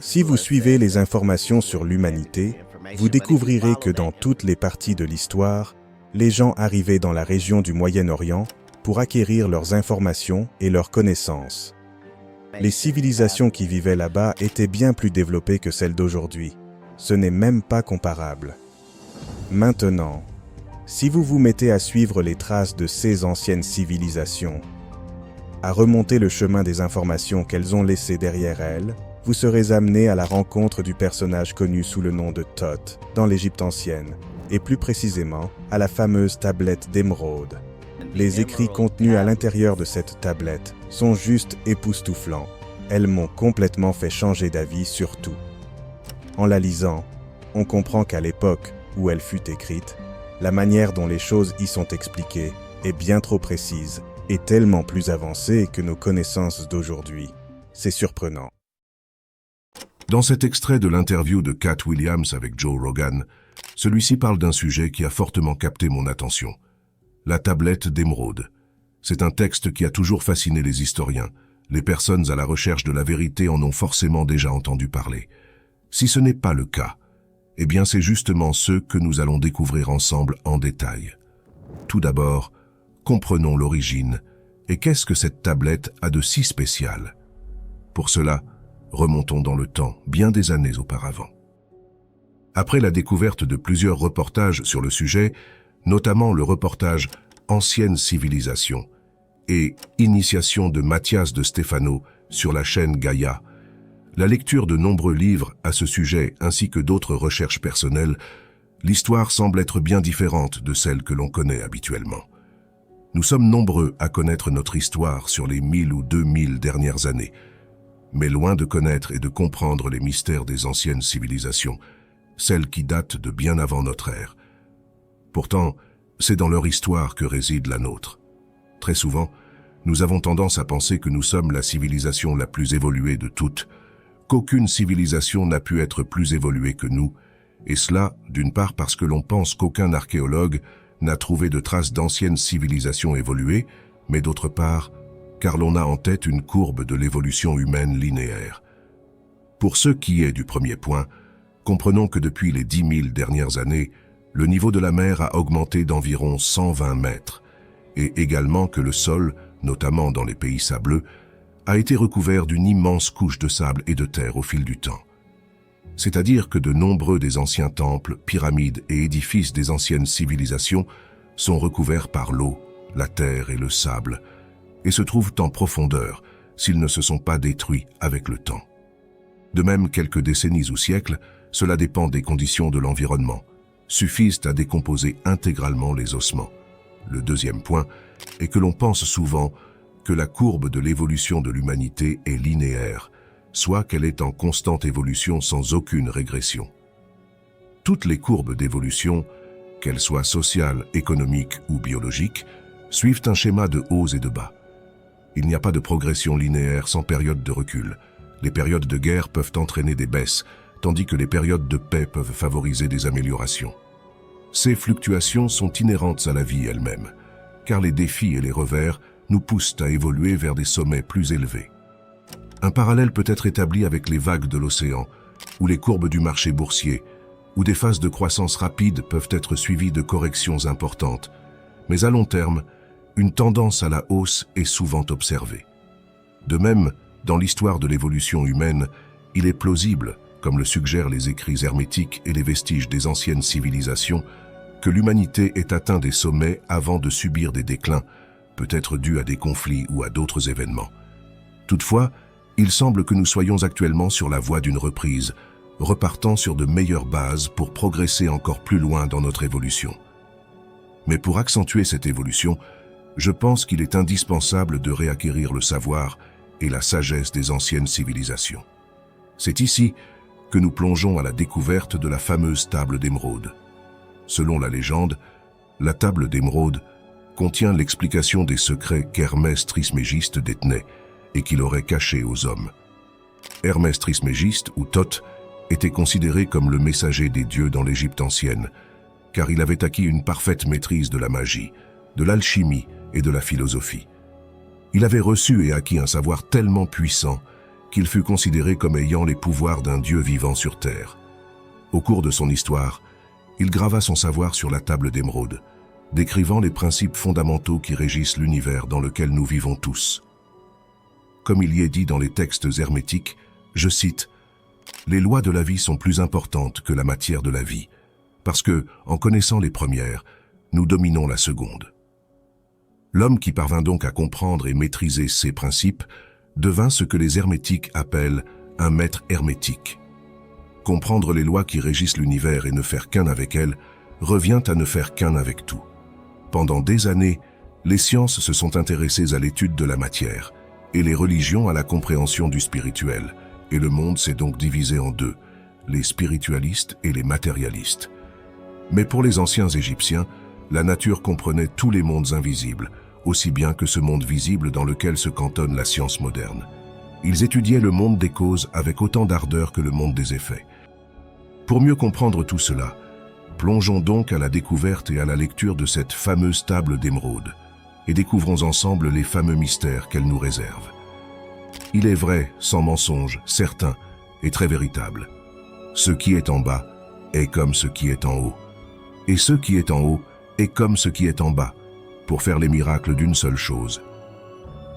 Si vous suivez les informations sur l'humanité, vous découvrirez que dans toutes les parties de l'histoire, les gens arrivaient dans la région du Moyen-Orient pour acquérir leurs informations et leurs connaissances. Les civilisations qui vivaient là-bas étaient bien plus développées que celles d'aujourd'hui. Ce n'est même pas comparable. Maintenant, si vous vous mettez à suivre les traces de ces anciennes civilisations, à remonter le chemin des informations qu'elles ont laissées derrière elles, vous serez amené à la rencontre du personnage connu sous le nom de Thoth dans l'Égypte ancienne, et plus précisément à la fameuse tablette d'émeraude. Les écrits contenus à l'intérieur de cette tablette sont juste époustouflants. Elles m'ont complètement fait changer d'avis sur tout. En la lisant, on comprend qu'à l'époque où elle fut écrite, la manière dont les choses y sont expliquées est bien trop précise et tellement plus avancée que nos connaissances d'aujourd'hui. C'est surprenant. Dans cet extrait de l'interview de Cat Williams avec Joe Rogan, celui-ci parle d'un sujet qui a fortement capté mon attention. La tablette d'émeraude. C'est un texte qui a toujours fasciné les historiens. Les personnes à la recherche de la vérité en ont forcément déjà entendu parler. Si ce n'est pas le cas, eh bien c'est justement ce que nous allons découvrir ensemble en détail. Tout d'abord, comprenons l'origine et qu'est-ce que cette tablette a de si spécial. Pour cela, remontons dans le temps, bien des années auparavant. Après la découverte de plusieurs reportages sur le sujet, notamment le reportage « Ancienne civilisation » et « Initiation de Mathias de Stefano » sur la chaîne Gaïa, la lecture de nombreux livres à ce sujet ainsi que d'autres recherches personnelles, l'histoire semble être bien différente de celle que l'on connaît habituellement. Nous sommes nombreux à connaître notre histoire sur les 1000 ou 2000 dernières années, mais loin de connaître et de comprendre les mystères des anciennes civilisations, celles qui datent de bien avant notre ère. Pourtant, c'est dans leur histoire que réside la nôtre. Très souvent, nous avons tendance à penser que nous sommes la civilisation la plus évoluée de toutes, qu'aucune civilisation n'a pu être plus évoluée que nous, et cela, d'une part parce que l'on pense qu'aucun archéologue n'a trouvé de traces d'anciennes civilisations évoluées, mais d'autre part, car l'on a en tête une courbe de l'évolution humaine linéaire. Pour ce qui est du premier point, comprenons que depuis les 10 000 dernières années, le niveau de la mer a augmenté d'environ 120 mètres, et également que le sol, notamment dans les pays sableux, a été recouvert d'une immense couche de sable et de terre au fil du temps. C'est-à-dire que de nombreux des anciens temples, pyramides et édifices des anciennes civilisations sont recouverts par l'eau, la terre et le sable, et se trouvent en profondeur s'ils ne se sont pas détruits avec le temps. De même, quelques décennies ou siècles, cela dépend des conditions de l'environnement, suffisent à décomposer intégralement les ossements. Le deuxième point est que l'on pense souvent que la courbe de l'évolution de l'humanité est linéaire, soit qu'elle est en constante évolution sans aucune régression. Toutes les courbes d'évolution, qu'elles soient sociales, économiques ou biologiques, suivent un schéma de hauts et de bas. Il n'y a pas de progression linéaire sans période de recul. Les périodes de guerre peuvent entraîner des baisses, tandis que les périodes de paix peuvent favoriser des améliorations. Ces fluctuations sont inhérentes à la vie elle-même, car les défis et les revers nous poussent à évoluer vers des sommets plus élevés. Un parallèle peut être établi avec les vagues de l'océan, ou les courbes du marché boursier, où des phases de croissance rapide peuvent être suivies de corrections importantes, mais à long terme, une tendance à la hausse est souvent observée. De même, dans l'histoire de l'évolution humaine, il est plausible, comme le suggèrent les écrits hermétiques et les vestiges des anciennes civilisations, que l'humanité ait atteint des sommets avant de subir des déclins, peut-être dus à des conflits ou à d'autres événements. Toutefois, il semble que nous soyons actuellement sur la voie d'une reprise, repartant sur de meilleures bases pour progresser encore plus loin dans notre évolution. Mais pour accentuer cette évolution, je pense qu'il est indispensable de réacquérir le savoir et la sagesse des anciennes civilisations. C'est ici que nous plongeons à la découverte de la fameuse table d'émeraude. Selon la légende, la table d'émeraude contient l'explication des secrets qu'Hermès Trismégiste détenait et qu'il aurait cachés aux hommes. Hermès Trismégiste, ou Thoth, était considéré comme le messager des dieux dans l'Égypte ancienne, car il avait acquis une parfaite maîtrise de la magie, de l'alchimie et de la philosophie. Il avait reçu et acquis un savoir tellement puissant qu'il fut considéré comme ayant les pouvoirs d'un Dieu vivant sur terre. Au cours de son histoire, il grava son savoir sur la table d'émeraude, décrivant les principes fondamentaux qui régissent l'univers dans lequel nous vivons tous. Comme il y est dit dans les textes hermétiques, je cite, « Les lois de la vie sont plus importantes que la matière de la vie, parce que, en connaissant les premières, nous dominons la seconde. » L'homme qui parvint donc à comprendre et maîtriser ces principes devint ce que les hermétiques appellent un maître hermétique. Comprendre les lois qui régissent l'univers et ne faire qu'un avec elles revient à ne faire qu'un avec tout. Pendant des années, les sciences se sont intéressées à l'étude de la matière et les religions à la compréhension du spirituel, et le monde s'est donc divisé en deux, les spiritualistes et les matérialistes. Mais pour les anciens Égyptiens, la nature comprenait tous les mondes invisibles, aussi bien que ce monde visible dans lequel se cantonne la science moderne. Ils étudiaient le monde des causes avec autant d'ardeur que le monde des effets. Pour mieux comprendre tout cela, plongeons donc à la découverte et à la lecture de cette fameuse table d'émeraude, et découvrons ensemble les fameux mystères qu'elle nous réserve. Il est vrai, sans mensonge, certain et très véritable. Ce qui est en bas est comme ce qui est en haut, et ce qui est en haut est comme ce qui est en bas, pour faire les miracles d'une seule chose.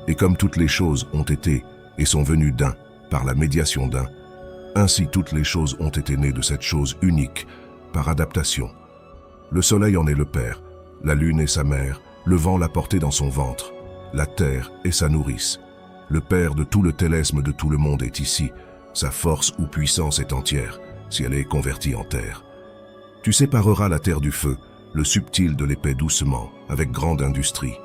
Et comme toutes les choses ont été et sont venues d'un, par la médiation d'un, ainsi toutes les choses ont été nées de cette chose unique, par adaptation. Le soleil en est le père, la lune est sa mère, le vent l'a porté dans son ventre, la terre est sa nourrice. Le père de tout le télesme de tout le monde est ici, sa force ou puissance est entière, si elle est convertie en terre. Tu sépareras la terre du feu, le subtil de l'épais doucement, avec grande industrie.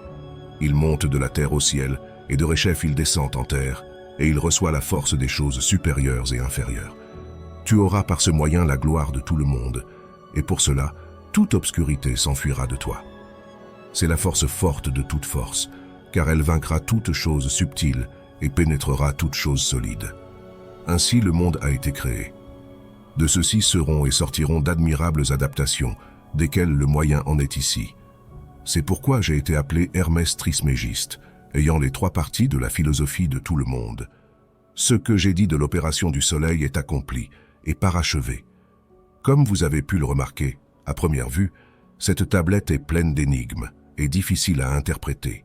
Il monte de la terre au ciel, et de Réchef il descend en terre, et il reçoit la force des choses supérieures et inférieures. Tu auras par ce moyen la gloire de tout le monde, et pour cela, toute obscurité s'enfuira de toi. C'est la force forte de toute force, car elle vaincra toute chose subtile et pénétrera toute chose solide. Ainsi le monde a été créé. De ceci seront et sortiront d'admirables adaptations, desquelles le moyen en est ici. C'est pourquoi j'ai été appelé Hermès Trismégiste, ayant les trois parties de la philosophie de tout le monde. Ce que j'ai dit de l'opération du soleil est accompli et parachevé. Comme vous avez pu le remarquer, à première vue, cette tablette est pleine d'énigmes et difficile à interpréter.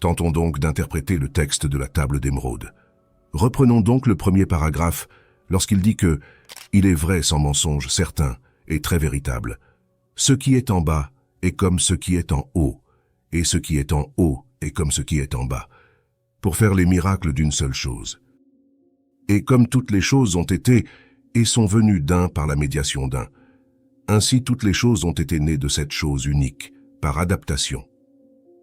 Tentons donc d'interpréter le texte de la table d'émeraude. Reprenons donc le premier paragraphe lorsqu'il dit que « Il est vrai sans mensonge certain et très véritable. Ce qui est en bas est comme ce qui est en haut, et ce qui est en haut est comme ce qui est en bas, pour faire les miracles d'une seule chose. Et comme toutes les choses ont été et sont venues d'un par la médiation d'un, ainsi toutes les choses ont été nées de cette chose unique, par adaptation. »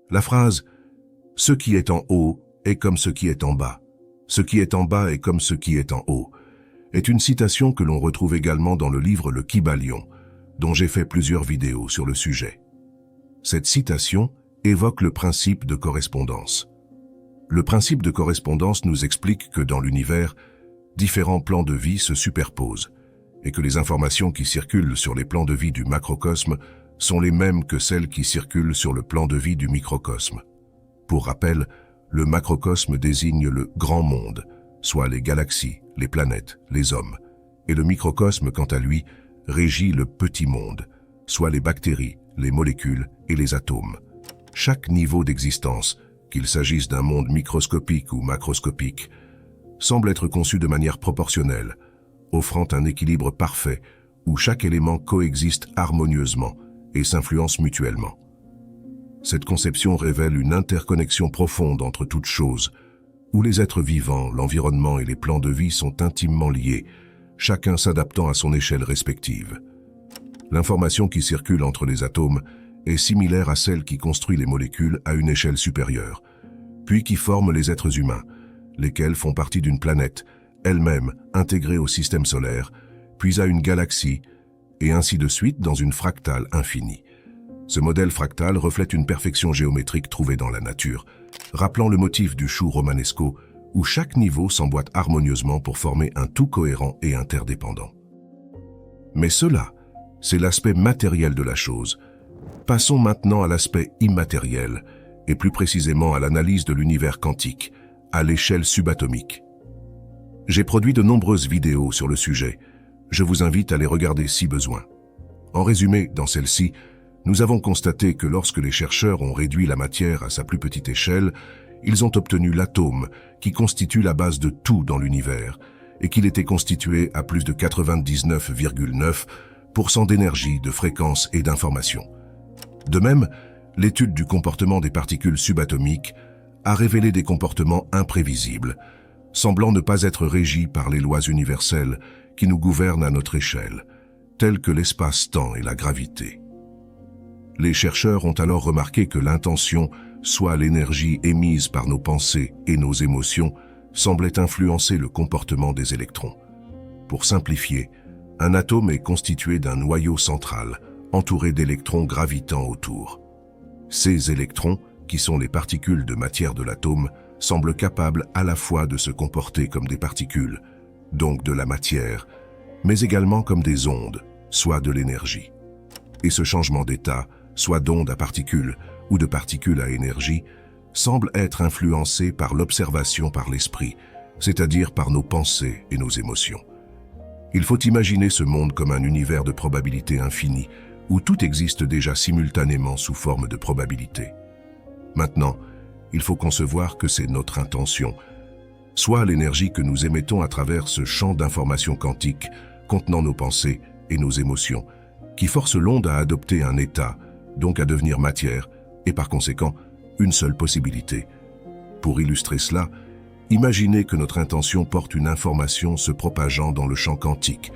La phrase « Ce qui est en haut est comme ce qui est en bas, ce qui est en bas est comme ce qui est en haut » est une citation que l'on retrouve également dans le livre Le Kybalion, dont j'ai fait plusieurs vidéos sur le sujet. Cette citation évoque le principe de correspondance. Le principe de correspondance nous explique que dans l'univers, différents plans de vie se superposent et que les informations qui circulent sur les plans de vie du macrocosme sont les mêmes que celles qui circulent sur le plan de vie du microcosme. Pour rappel, le macrocosme désigne le grand monde, soit les galaxies, les planètes, les hommes, et le microcosme, quant à lui, régit le petit monde, soit les bactéries, les molécules et les atomes. Chaque niveau d'existence, qu'il s'agisse d'un monde microscopique ou macroscopique, semble être conçu de manière proportionnelle, offrant un équilibre parfait où chaque élément coexiste harmonieusement et s'influence mutuellement. Cette conception révèle une interconnexion profonde entre toutes choses, où les êtres vivants, l'environnement et les plans de vie sont intimement liés, chacun s'adaptant à son échelle respective. L'information qui circule entre les atomes est similaire à celle qui construit les molécules à une échelle supérieure, puis qui forme les êtres humains, lesquels font partie d'une planète, elle-même intégrée au système solaire, puis à une galaxie, et ainsi de suite dans une fractale infinie. Ce modèle fractal reflète une perfection géométrique trouvée dans la nature, rappelant le motif du chou romanesco, où chaque niveau s'emboîte harmonieusement pour former un tout cohérent et interdépendant. Mais cela, c'est l'aspect matériel de la chose. Passons maintenant à l'aspect immatériel, et plus précisément à l'analyse de l'univers quantique, à l'échelle subatomique. J'ai produit de nombreuses vidéos sur le sujet. Je vous invite à les regarder si besoin. En résumé, dans celle-ci, nous avons constaté que lorsque les chercheurs ont réduit la matière à sa plus petite échelle, ils ont obtenu l'atome, qui constitue la base de tout dans l'univers, et qu'il était constitué à plus de 99,9% d'énergie, de fréquence et d'information. De même, l'étude du comportement des particules subatomiques a révélé des comportements imprévisibles, semblant ne pas être régis par les lois universelles qui nous gouvernent à notre échelle, telles que l'espace-temps et la gravité. Les chercheurs ont alors remarqué que l'intention, soit l'énergie émise par nos pensées et nos émotions, semblait influencer le comportement des électrons. Pour simplifier, un atome est constitué d'un noyau central, entouré d'électrons gravitant autour. Ces électrons, qui sont les particules de matière de l'atome, semblent capables à la fois de se comporter comme des particules, donc de la matière, mais également comme des ondes, soit de l'énergie. Et ce changement d'état, soit d'onde à particules ou de particules à énergie, semble être influencé par l'observation par l'esprit, c'est-à-dire par nos pensées et nos émotions. Il faut imaginer ce monde comme un univers de probabilité infinie, où tout existe déjà simultanément sous forme de probabilité. Maintenant, il faut concevoir que c'est notre intention, soit l'énergie que nous émettons à travers ce champ d'information quantique contenant nos pensées et nos émotions, qui force l'onde à adopter un état, donc à devenir matière, et par conséquent, une seule possibilité. Pour illustrer cela, imaginez que notre intention porte une information se propageant dans le champ quantique,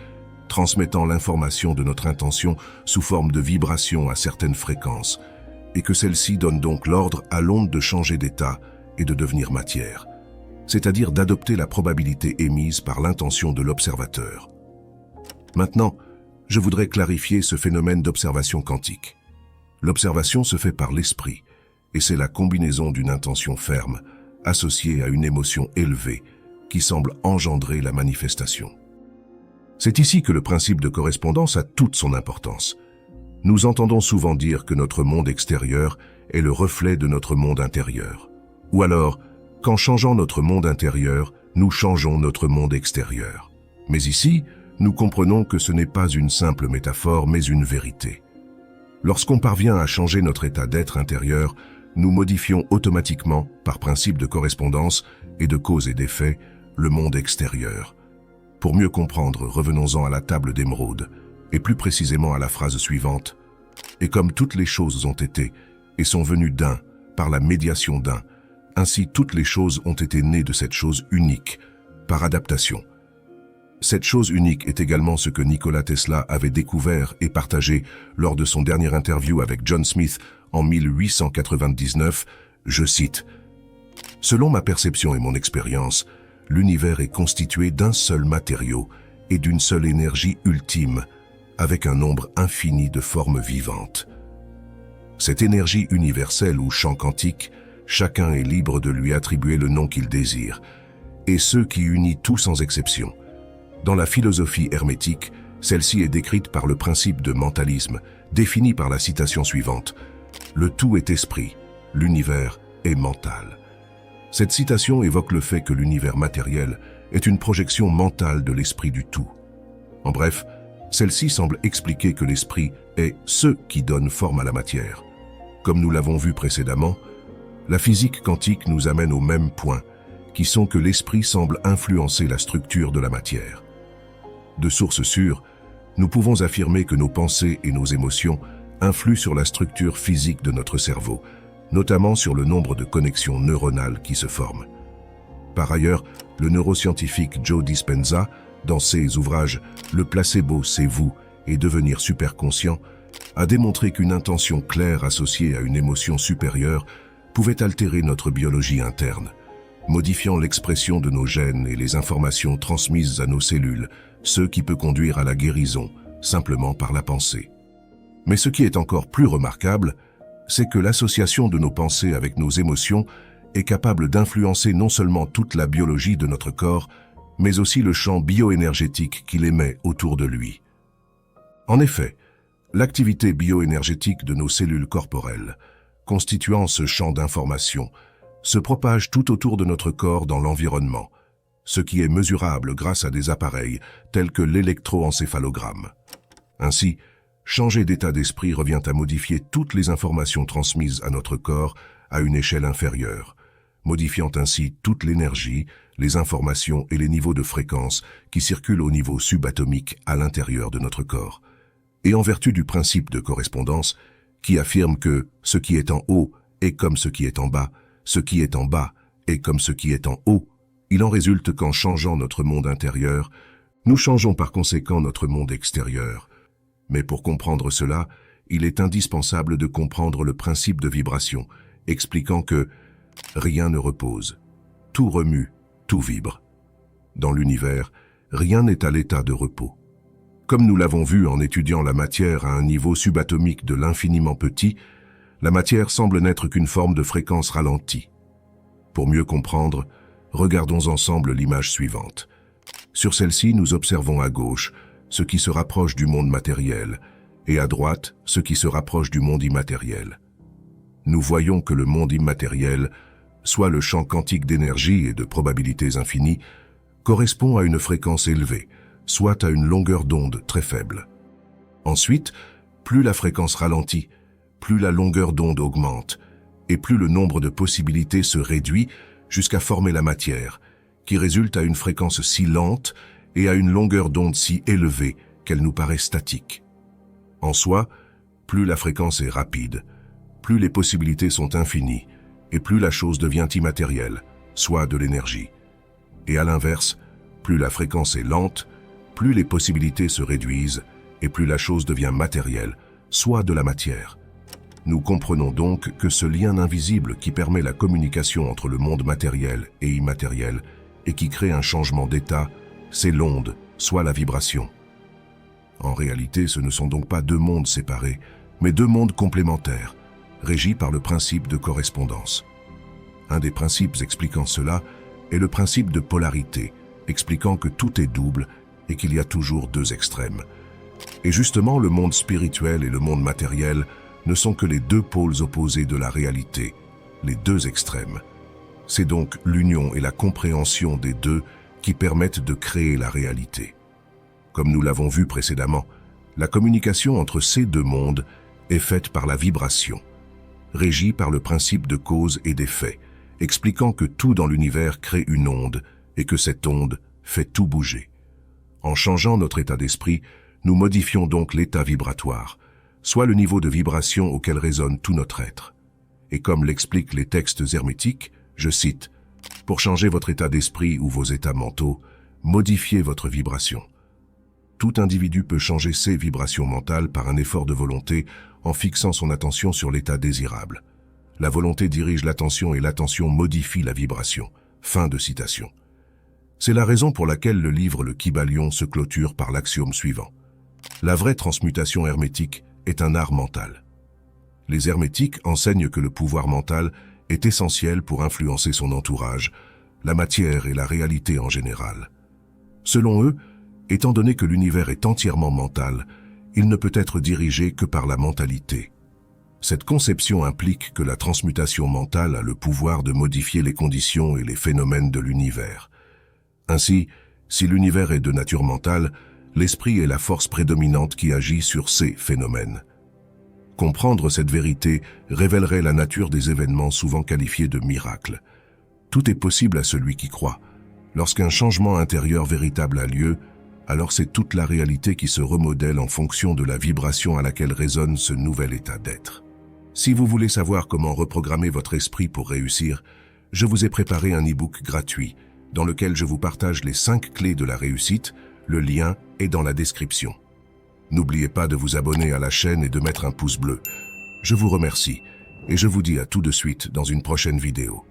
transmettant l'information de notre intention sous forme de vibration à certaines fréquences, et que celle-ci donne donc l'ordre à l'onde de changer d'état et de devenir matière, c'est-à-dire d'adopter la probabilité émise par l'intention de l'observateur. Maintenant, je voudrais clarifier ce phénomène d'observation quantique. L'observation se fait par l'esprit, et c'est la combinaison d'une intention ferme, associée à une émotion élevée, qui semble engendrer la manifestation. C'est ici que le principe de correspondance a toute son importance. Nous entendons souvent dire que notre monde extérieur est le reflet de notre monde intérieur. Ou alors, qu'en changeant notre monde intérieur, nous changeons notre monde extérieur. Mais ici, nous comprenons que ce n'est pas une simple métaphore, mais une vérité. Lorsqu'on parvient à changer notre état d'être intérieur, nous modifions automatiquement, par principe de correspondance et de cause et d'effet, le monde extérieur. Pour mieux comprendre, revenons-en à la table d'émeraude, et plus précisément à la phrase suivante. Et comme toutes les choses ont été, et sont venues d'un, par la médiation d'un, ainsi toutes les choses ont été nées de cette chose unique, par adaptation. Cette chose unique est également ce que Nikola Tesla avait découvert et partagé lors de son dernier interview avec John Smith en 1899, je cite, « Selon ma perception et mon expérience, l'univers est constitué d'un seul matériau et d'une seule énergie ultime, avec un nombre infini de formes vivantes. Cette énergie universelle ou champ quantique, chacun est libre de lui attribuer le nom qu'il désire, et ce qui unit tout sans exception. Dans la philosophie hermétique, celle-ci est décrite par le principe de mentalisme, défini par la citation suivante. Le tout est esprit, l'univers est mental. Cette citation évoque le fait que l'univers matériel est une projection mentale de l'esprit du tout. En bref, celle-ci semble expliquer que l'esprit est ce qui donne forme à la matière. Comme nous l'avons vu précédemment, la physique quantique nous amène au même point, qui sont que l'esprit semble influencer la structure de la matière. De source sûre, nous pouvons affirmer que nos pensées et nos émotions influent sur la structure physique de notre cerveau, notamment sur le nombre de connexions neuronales qui se forment. Par ailleurs, le neuroscientifique Joe Dispenza, dans ses ouvrages « Le placebo, c'est vous » et « Devenir superconscient », a démontré qu'une intention claire associée à une émotion supérieure pouvait altérer notre biologie interne, modifiant l'expression de nos gènes et les informations transmises à nos cellules, ce qui peut conduire à la guérison, simplement par la pensée. Mais ce qui est encore plus remarquable, c'est que l'association de nos pensées avec nos émotions est capable d'influencer non seulement toute la biologie de notre corps, mais aussi le champ bioénergétique qu'il émet autour de lui. En effet, l'activité bioénergétique de nos cellules corporelles, constituant ce champ d'information, se propage tout autour de notre corps dans l'environnement, ce qui est mesurable grâce à des appareils tels que l'électroencéphalogramme. Ainsi, changer d'état d'esprit revient à modifier toutes les informations transmises à notre corps à une échelle inférieure, modifiant ainsi toute l'énergie, les informations et les niveaux de fréquence qui circulent au niveau subatomique à l'intérieur de notre corps. Et en vertu du principe de correspondance, qui affirme que ce qui est en haut est comme ce qui est en bas, ce qui est en bas est comme ce qui est en haut, il en résulte qu'en changeant notre monde intérieur, nous changeons par conséquent notre monde extérieur. Mais pour comprendre cela, il est indispensable de comprendre le principe de vibration, expliquant que rien ne repose, tout remue, tout vibre. Dans l'univers, rien n'est à l'état de repos. Comme nous l'avons vu en étudiant la matière à un niveau subatomique de l'infiniment petit, la matière semble n'être qu'une forme de fréquence ralentie. Pour mieux comprendre, regardons ensemble l'image suivante. Sur celle-ci, nous observons à gauche ce qui se rapproche du monde matériel et à droite ce qui se rapproche du monde immatériel. Nous voyons que le monde immatériel, soit le champ quantique d'énergie et de probabilités infinies, correspond à une fréquence élevée, soit à une longueur d'onde très faible. Ensuite, plus la fréquence ralentit, plus la longueur d'onde augmente, et plus le nombre de possibilités se réduit jusqu'à former la matière, qui résulte à une fréquence si lente et à une longueur d'onde si élevée qu'elle nous paraît statique. En soi, plus la fréquence est rapide, plus les possibilités sont infinies, et plus la chose devient immatérielle, soit de l'énergie. Et à l'inverse, plus la fréquence est lente, plus les possibilités se réduisent, et plus la chose devient matérielle, soit de la matière. Nous comprenons donc que ce lien invisible qui permet la communication entre le monde matériel et immatériel et qui crée un changement d'état, c'est l'onde, soit la vibration. En réalité, ce ne sont donc pas deux mondes séparés, mais deux mondes complémentaires, régis par le principe de correspondance. Un des principes expliquant cela est le principe de polarité, expliquant que tout est double et qu'il y a toujours deux extrêmes. Et justement, le monde spirituel et le monde matériel ne sont que les deux pôles opposés de la réalité, les deux extrêmes. C'est donc l'union et la compréhension des deux qui permettent de créer la réalité. Comme nous l'avons vu précédemment, la communication entre ces deux mondes est faite par la vibration, régie par le principe de cause et d'effet, expliquant que tout dans l'univers crée une onde et que cette onde fait tout bouger. En changeant notre état d'esprit, nous modifions donc l'état vibratoire, soit le niveau de vibration auquel résonne tout notre être. Et comme l'expliquent les textes hermétiques, je cite, « Pour changer votre état d'esprit ou vos états mentaux, modifiez votre vibration. » Tout individu peut changer ses vibrations mentales par un effort de volonté en fixant son attention sur l'état désirable. La volonté dirige l'attention et l'attention modifie la vibration. Fin de citation. C'est la raison pour laquelle le livre Le Kybalion se clôture par l'axiome suivant. La vraie transmutation hermétique est un art mental. Les hermétiques enseignent que le pouvoir mental est essentiel pour influencer son entourage, la matière et la réalité en général. Selon eux, étant donné que l'univers est entièrement mental, il ne peut être dirigé que par la mentalité. Cette conception implique que la transmutation mentale a le pouvoir de modifier les conditions et les phénomènes de l'univers. Ainsi, si l'univers est de nature mentale, l'esprit est la force prédominante qui agit sur ces phénomènes. Comprendre cette vérité révélerait la nature des événements souvent qualifiés de miracles. Tout est possible à celui qui croit. Lorsqu'un changement intérieur véritable a lieu, alors c'est toute la réalité qui se remodèle en fonction de la vibration à laquelle résonne ce nouvel état d'être. Si vous voulez savoir comment reprogrammer votre esprit pour réussir, je vous ai préparé un e-book gratuit dans lequel je vous partage les 5 clés de la réussite. Le lien est dans la description. N'oubliez pas de vous abonner à la chaîne et de mettre un pouce bleu. Je vous remercie et je vous dis à tout de suite dans une prochaine vidéo.